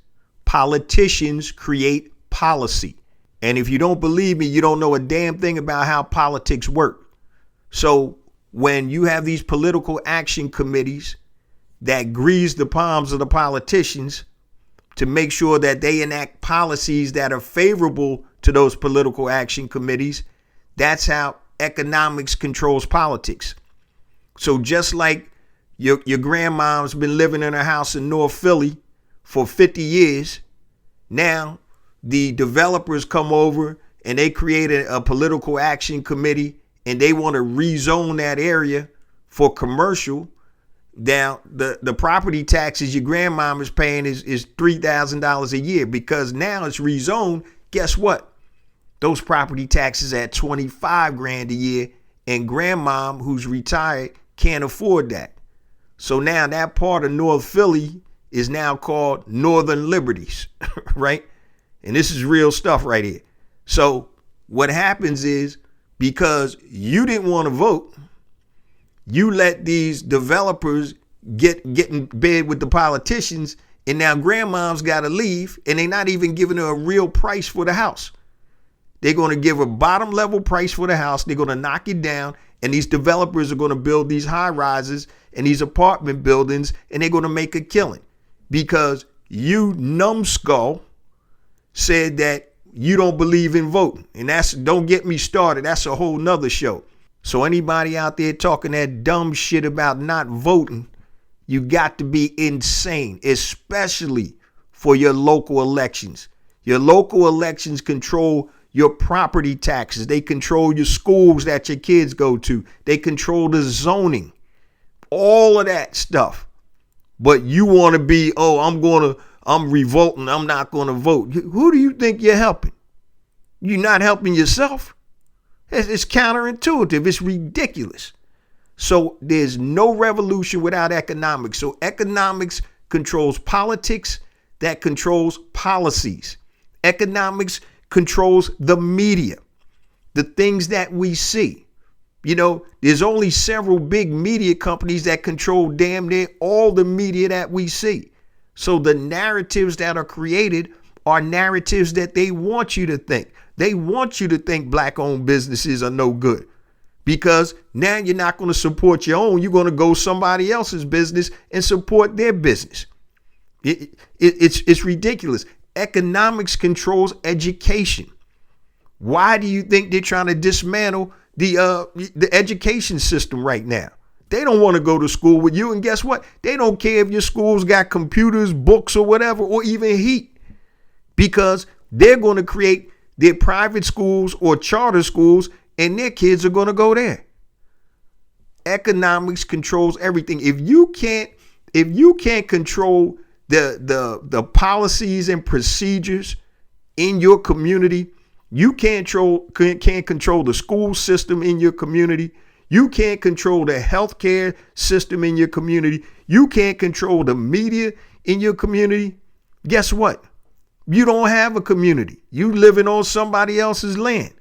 Politicians create policy. And if you don't believe me, you don't know a damn thing about how politics work. So when you have these political action committees that grease the palms of the politicians to make sure that they enact policies that are favorable to those political action committees, that's how economics controls politics. So just like your grandma's been living in her house in North Philly for 50 years, now the developers come over and they create a political action committee and they want to rezone that area for commercial. Now, the property taxes your grandmom is paying is $3,000 a year, because now it's rezoned. Guess what? Those property taxes at 25 grand a year, and grandmom, who's retired, can't afford that. So now that part of North Philly is now called Northern Liberties, right? And this is real stuff right here. So what happens is, because you didn't want to vote, you let these developers get in bed with the politicians, and now grandmom's got to leave, and they're not even giving her a real price for the house. They're going to give her bottom level price for the house. They're going to knock it down, and these developers are going to build these high rises and these apartment buildings, and they're going to make a killing because you numbskull said that you don't believe in voting. And don't get me started. That's a whole nother show. So anybody out there talking that dumb shit about not voting, you got to be insane, especially for your local elections. Your local elections control your property taxes. They control your schools that your kids go to. They control the zoning, all of that stuff. But you want to be, I'm revolting. I'm not going to vote. Who do you think you're helping? You're not helping yourself. It's counterintuitive. It's ridiculous. So there's no revolution without economics. So economics controls politics, that controls policies. Economics controls the media, the things that we see. You know, there's only several big media companies that control damn near all the media that we see. So the narratives that are created are narratives that they want you to think. They want you to think black-owned businesses are no good, because now you're not going to support your own. You're going to go somebody else's business and support their business. It's ridiculous. Economics controls education. Why do you think they're trying to dismantle the education system right now? They don't want to go to school with you. And guess what? They don't care if your school's got computers, books, or whatever, or even heat, because they're going to create their private schools or charter schools, and their kids are going to go there. Economics controls everything. If you can't control the policies and procedures in your community, you can't control the school system in your community. You can't control the healthcare system in your community. You can't control the media in your community. Guess what? You don't have a community. You living on somebody else's land.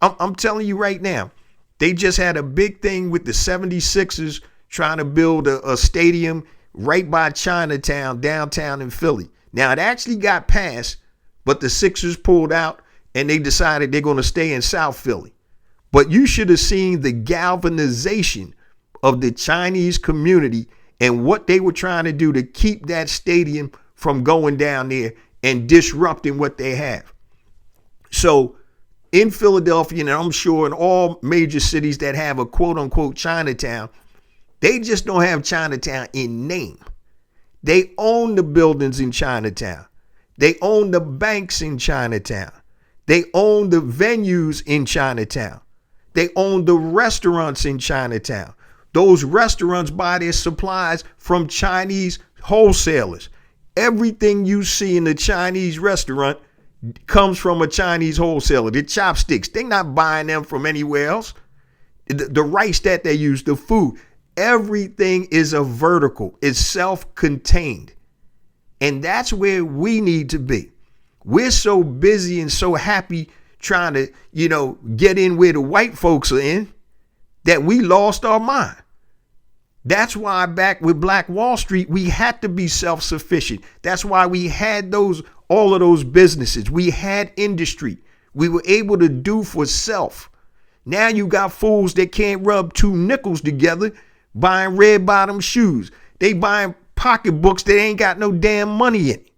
I'm telling you right now, they just had a big thing with the 76ers trying to build a stadium right by Chinatown, downtown in Philly. Now, it actually got passed, but the Sixers pulled out and they decided they're going to stay in South Philly. But you should have seen the galvanization of the Chinese community and what they were trying to do to keep that stadium from going down there and disrupting what they have. So in Philadelphia, and I'm sure in all major cities that have a quote unquote Chinatown, they just don't have Chinatown in name. They own the buildings in Chinatown. They own the banks in Chinatown. They own the venues in Chinatown. They own the restaurants in Chinatown. Those restaurants buy their supplies from Chinese wholesalers. Everything you see in the Chinese restaurant comes from a Chinese wholesaler. The chopsticks, they're not buying them from anywhere else. The rice that they use, the food, everything is a vertical. It's self-contained. And that's where we need to be. We're so busy and so happy trying to, get in where the white folks are in that we lost our mind. That's why back with Black Wall Street, we had to be self-sufficient. That's why we had all of those businesses. We had industry. We were able to do for self. Now you got fools that can't rub two nickels together buying red bottom shoes. They buying pocketbooks that ain't got no damn money in it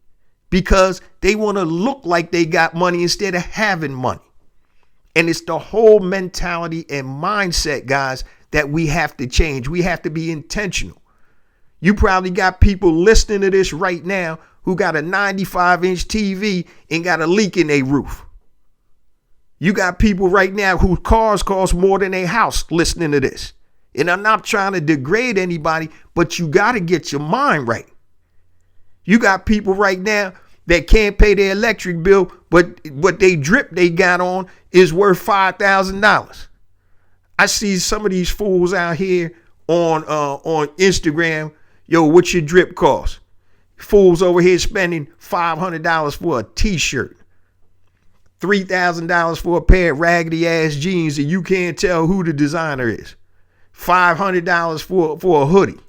because they want to look like they got money instead of having money. And it's the whole mentality and mindset, guys, that we have to change. We have to be intentional. You probably got people listening to this right now who got a 95-inch TV and got a leak in their roof. You got people right now whose cars cost more than a house listening to this. And I'm not trying to degrade anybody, but you got to get your mind right. You got people right now that can't pay their electric bill, but what they drip they got on is worth $5,000. I see some of these fools out here on Instagram. Yo, what's your drip cost? Fools over here spending $500 for a t-shirt, $3,000 for a pair of raggedy ass jeans and you can't tell who the designer is. $500 for a hoodie.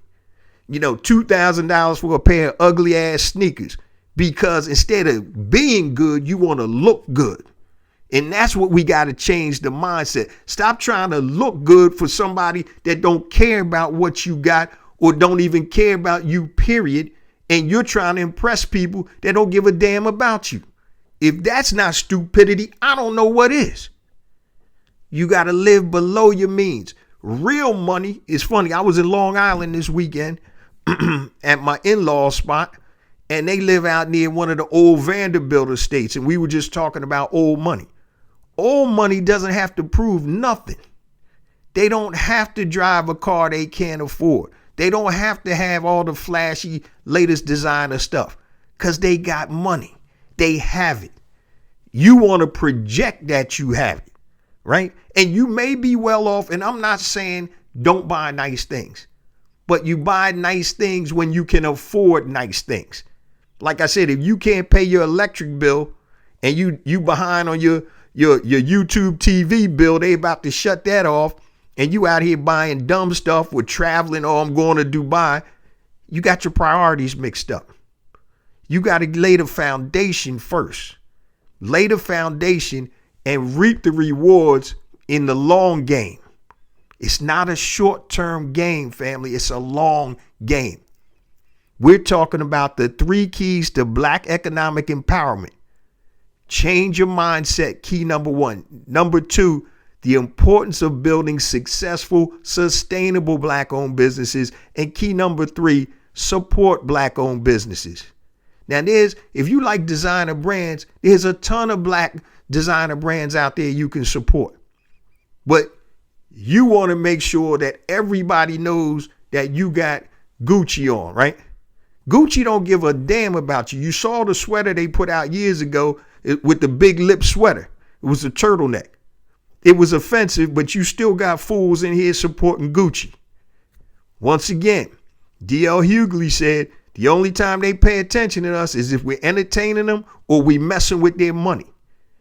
$2,000 for a pair of ugly ass sneakers, because instead of being good, you want to look good. And that's what we got to change the mindset. Stop trying to look good for somebody that don't care about what you got or don't even care about you, period. And you're trying to impress people that don't give a damn about you. If that's not stupidity, I don't know what is. You got to live below your means. Real money is funny. I was in Long Island this weekend at my in-laws spot, and they live out near one of the old Vanderbilt estates. And we were just talking about old money. Old money doesn't have to prove nothing. They don't have to drive a car they can't afford. They don't have to have all the flashy latest designer stuff because they got money. They have it. You want to project that you have it, right? And you may be well off, and I'm not saying don't buy nice things, but you buy nice things when you can afford nice things. Like I said, if you can't pay your electric bill and you behind on your YouTube TV bill, they about to shut that off, and you out here buying dumb stuff with traveling, oh, I'm going to Dubai, you got your priorities mixed up. You got to lay the foundation first. Lay the foundation and reap the rewards in the long game. It's not a short-term game, family. It's a long game. We're talking about the 3 keys to Black economic empowerment. Change your mindset, key number 1. Number 2, the importance of building successful, sustainable Black-owned businesses. And key number 3, support Black-owned businesses. Now, if you like designer brands, there's a ton of Black designer brands out there you can support. But you want to make sure that everybody knows that you got Gucci on, right? Gucci don't give a damn about you. You saw the sweater they put out years ago with the big lip sweater. It was a turtleneck. It was offensive, but you still got fools in here supporting Gucci. Once again, D.L. Hughley said the only time they pay attention to us is if we're entertaining them or we messing with their money.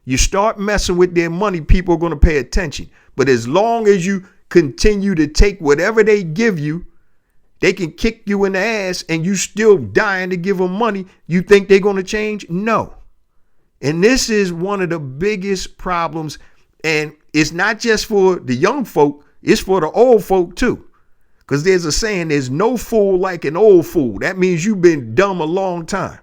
You start messing with their money, people are going to pay attention. But as long as you continue to take whatever they give you, they can kick you in the ass and you still dying to give them money. You think they're going to change? No. And this is one of the biggest problems. And it's not just for the young folk, it's for the old folk too. Because there's a saying, there's no fool like an old fool. That means you've been dumb a long time.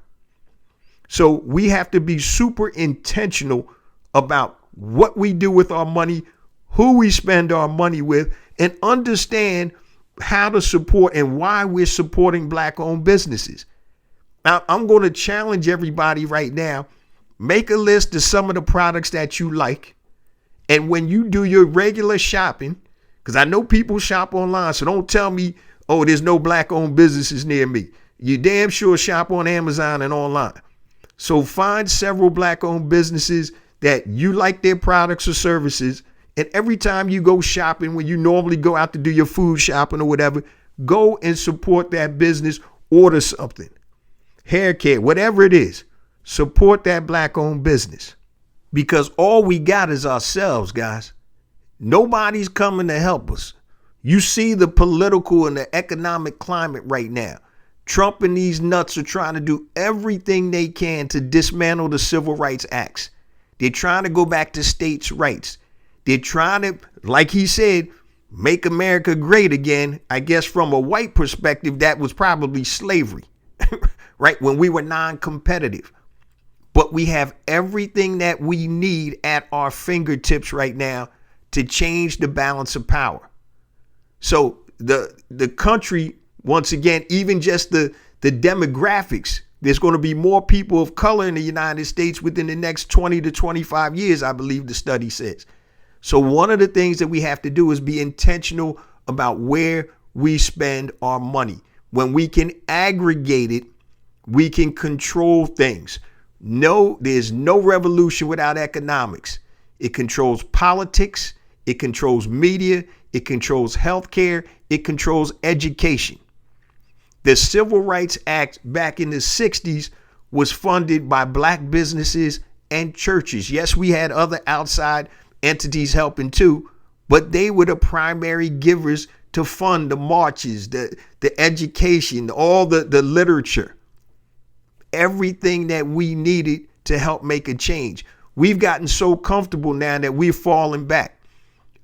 So we have to be super intentional about what we do with our money, who we spend our money with, and understand how to support and why we're supporting Black-owned businesses. Now, I'm going to challenge everybody right now. Make a list of some of the products that you like. And when you do your regular shopping, because I know people shop online, so don't tell me, oh, there's no Black-owned businesses near me. You damn sure shop on Amazon and online. So find several Black-owned businesses that you like their products or services. And every time you go shopping, when you normally go out to do your food shopping or whatever, go and support that business, order something, hair care, whatever it is, support that Black-owned business. Because all we got is ourselves, guys. Nobody's coming to help us. You see the political and the economic climate right now. Trump and these nuts are trying to do everything they can to dismantle the Civil Rights Acts. They're trying to go back to states' rights. They're trying to, like he said, make America great again. I guess from a white perspective, that was probably slavery, right? When we were non-competitive. but we have everything that we need at our fingertips right now to change the balance of power. So the country, once again, even just the demographics, there's going to be more people of color in the United States within the next 20 to 25 years, I believe the study says. So one of the things that we have to do is be intentional about where we spend our money. When we can aggregate it, we can control things. No, there's no revolution without economics. It controls politics. It controls media. It controls healthcare. It controls education. The Civil Rights Act back in the 60s was funded by black businesses and churches. Yes, we had other outside entities helping too, but they were the primary givers to fund the marches, the education, all the literature, everything that we needed to help make a change. We've gotten so comfortable now that we're falling back.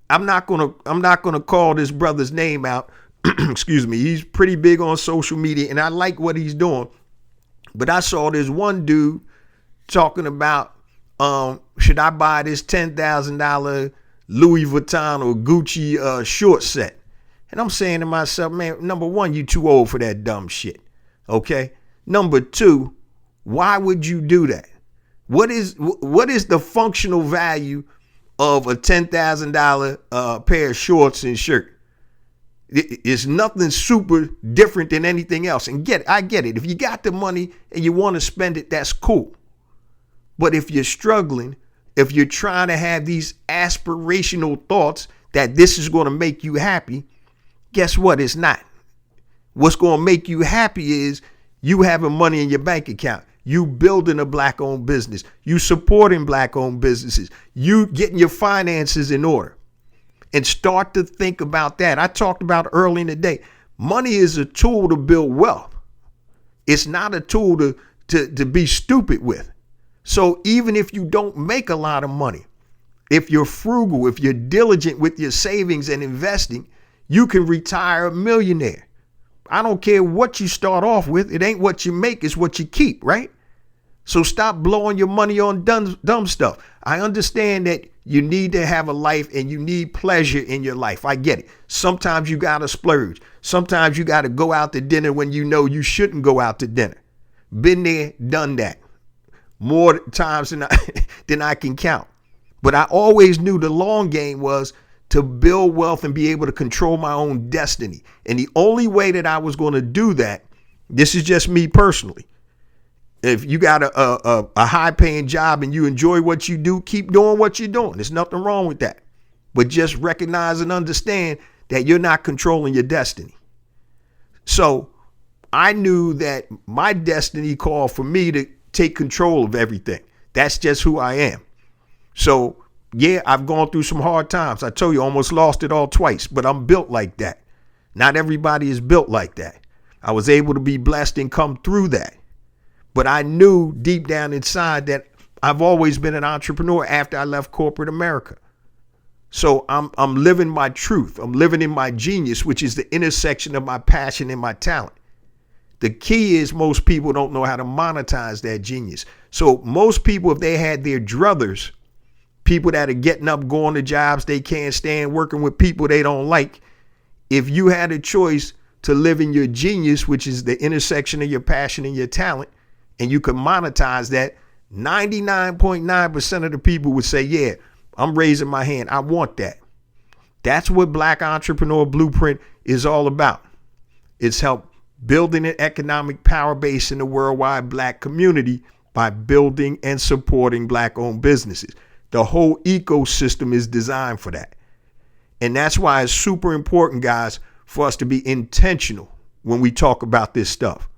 I'm not gonna call this brother's name out. Excuse me. He's pretty big on social media and I like what he's doing. But I saw this one dude talking about, should I buy this $10,000 Louis Vuitton or Gucci short set? And I'm saying to myself, man, number one, you too old for that dumb shit. Okay. Number two, why would you do that? What is the functional value of a $10,000 pair of shorts and shirt? It's nothing super different than anything else. And I get it. If you got the money and you want to spend it, that's cool. But if you're struggling, if you're trying to have these aspirational thoughts that this is going to make you happy, guess what? It's not. What's going to make you happy is you having money in your bank account, you building a black-owned business, you supporting black-owned businesses, you getting your finances in order. And start to think about that. I talked about early in the day, money is a tool to build wealth. It's not a tool to be stupid with. So even if you don't make a lot of money, if you're frugal, if you're diligent with your savings and investing, you can retire a millionaire. I don't care what you start off with. It ain't what you make, it's what you keep, right? So stop blowing your money on dumb stuff. I understand that you need to have a life and you need pleasure in your life. I get it. Sometimes you got to splurge. Sometimes you got to go out to dinner when you know you shouldn't go out to dinner. Been there, done that. More times than I can count. But I always knew the long game was to build wealth and be able to control my own destiny. And the only way that I was going to do that, this is just me personally. If you got a high paying job and you enjoy what you do, keep doing what you're doing. There's nothing wrong with that. But just recognize and understand that you're not controlling your destiny. So I knew that my destiny called for me to take control of everything. That's just who I am. So yeah, I've gone through some hard times. I told you, almost lost it all twice, but I'm built like that. Not everybody is built like that. I was able to be blessed and come through that. But I knew deep down inside that I've always been an entrepreneur after I left corporate America. So I'm living my truth. I'm living in my genius, which is the intersection of my passion and my talent. The key is most people don't know how to monetize that genius. So most people, if they had their druthers, people that are getting up, going to jobs they can't stand, working with people they don't like, if you had a choice to live in your genius, which is the intersection of your passion and your talent, and you could monetize that, 99.9% of the people would say, yeah, I'm raising my hand. I want that. That's what Black Entrepreneur Blueprint is all about. It's help building an economic power base in the worldwide black community by building and supporting black-owned businesses. The whole ecosystem is designed for that. And that's why it's super important, guys, for us to be intentional when we talk about this stuff.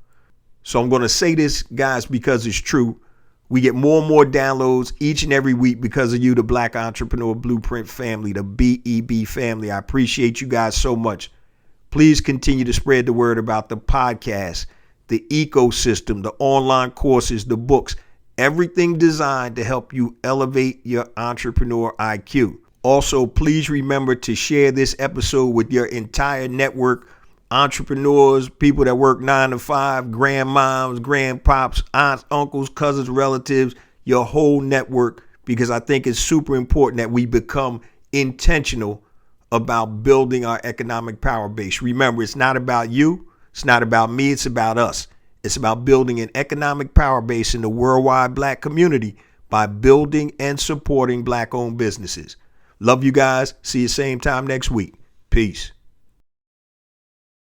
So I'm going to say this, guys, because it's true. We get more and more downloads each and every week because of you, the Black Entrepreneur Blueprint family, the BEB family. I appreciate you guys so much. Please continue to spread the word about the podcast, the ecosystem, the online courses, the books, everything designed to help you elevate your entrepreneur IQ. Also, please remember to share this episode with your entire network, entrepreneurs, people that work 9 to 5, grandmoms, grandpops, aunts, uncles, cousins, relatives. your whole network, because I think it's super important that we become intentional about building our economic power base. Remember, it's not about you. It's not about me. It's about us. It's about building an economic power base in the worldwide Black community by building and supporting Black-owned businesses. Love you guys. See you same time next week. Peace.